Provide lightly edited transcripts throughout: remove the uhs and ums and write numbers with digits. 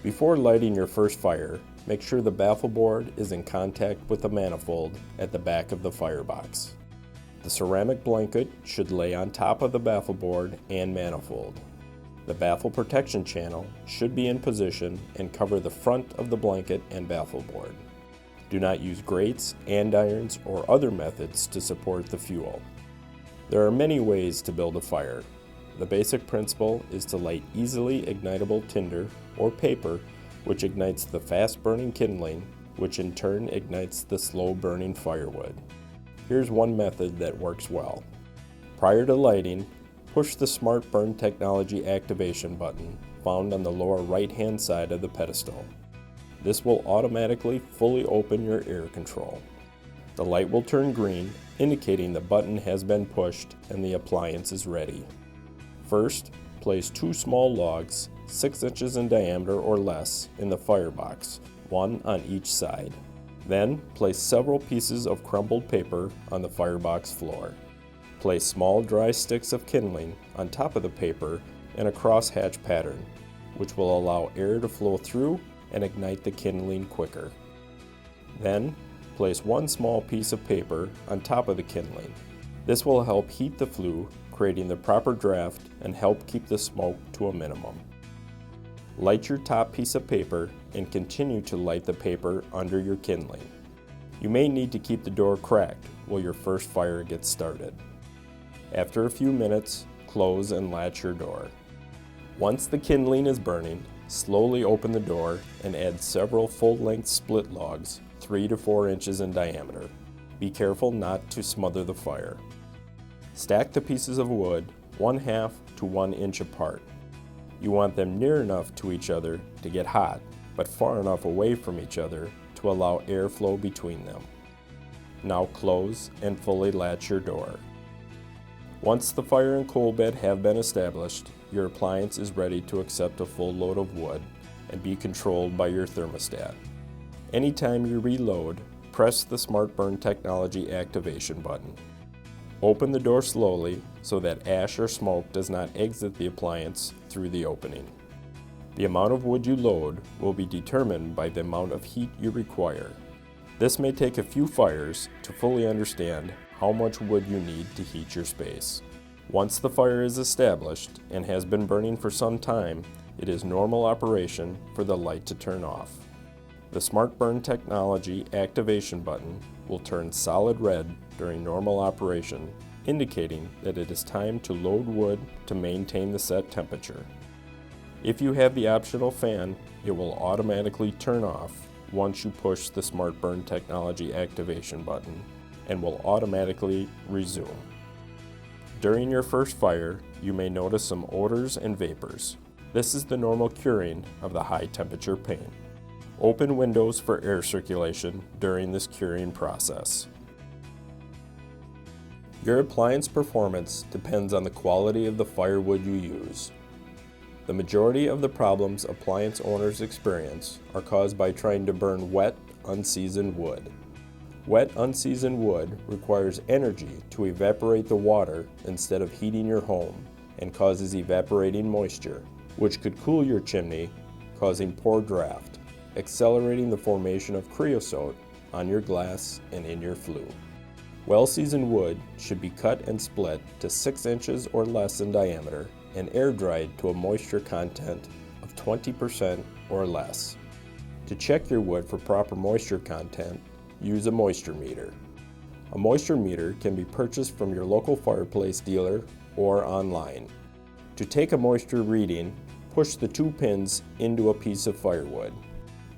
Before lighting your first fire, make sure the baffle board is in contact with the manifold at the back of the firebox. The ceramic blanket should lay on top of the baffle board and manifold. The baffle protection channel should be in position and cover the front of the blanket and baffle board. Do not use grates, andirons, or other methods to support the fuel. There are many ways to build a fire. The basic principle is to light easily ignitable tinder or paper, which ignites the fast-burning kindling, which in turn ignites the slow-burning firewood. Here's one method that works well. Prior to lighting, push the Smart Burn Technology activation button found on the lower right-hand side of the pedestal. This will automatically fully open your air control. The light will turn green, indicating the button has been pushed and the appliance is ready. First, place 2 small logs, 6 inches in diameter or less, in the firebox, one on each side. Then, place several pieces of crumpled paper on the firebox floor. Place small dry sticks of kindling on top of the paper in a crosshatch pattern, which will allow air to flow through and ignite the kindling quicker. Then, place 1 small piece of paper on top of the kindling. This will help heat the flue, creating the proper draft and help keep the smoke to a minimum. Light your top piece of paper and continue to light the paper under your kindling. You may need to keep the door cracked while your first fire gets started. After a few minutes, close and latch your door. Once the kindling is burning, slowly open the door and add several full-length split logs, 3 to 4 inches in diameter. Be careful not to smother the fire. Stack the pieces of wood 1/2 to 1 inch apart. You want them near enough to each other to get hot, but far enough away from each other to allow airflow between them. Now close and fully latch your door. Once the fire and coal bed have been established, your appliance is ready to accept a full load of wood and be controlled by your thermostat. Anytime you reload, press the Smart Burn Technology activation button. Open the door slowly so that ash or smoke does not exit the appliance through the opening. The amount of wood you load will be determined by the amount of heat you require. This may take a few fires to fully understand how much wood you need to heat your space. Once the fire is established and has been burning for some time, it is normal operation for the light to turn off. The Smart Burn Technology activation button will turn solid red during normal operation, indicating that it is time to load wood to maintain the set temperature. If you have the optional fan, it will automatically turn off once you push the Smart Burn Technology activation button and will automatically resume. During your first fire, you may notice some odors and vapors. This is the normal curing of the high temperature paint. Open windows for air circulation during this curing process. Your appliance performance depends on the quality of the firewood you use. The majority of the problems appliance owners experience are caused by trying to burn wet, unseasoned wood. Wet, unseasoned wood requires energy to evaporate the water instead of heating your home and causes evaporating moisture, which could cool your chimney, causing poor draft, accelerating the formation of creosote on your glass and in your flue. Well-seasoned wood should be cut and split to 6 inches or less in diameter and air-dried to a moisture content of 20% or less. To check your wood for proper moisture content, use a moisture meter. A moisture meter can be purchased from your local fireplace dealer or online. To take a moisture reading, push the 2 pins into a piece of firewood.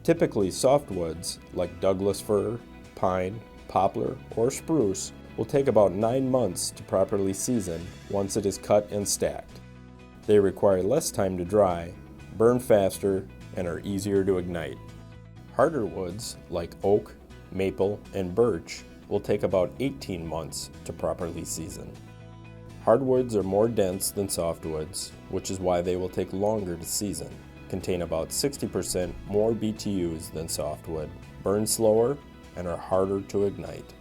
Typically, softwoods like Douglas fir, pine, poplar, or spruce will take about 9 months to properly season once it is cut and stacked. They require less time to dry, burn faster, and are easier to ignite. Harder woods like oak, maple, and birch will take about 18 months to properly season. Hardwoods are more dense than softwoods, which is why they will take longer to season, contain about 60% more BTUs than softwood, burn slower, and are harder to ignite.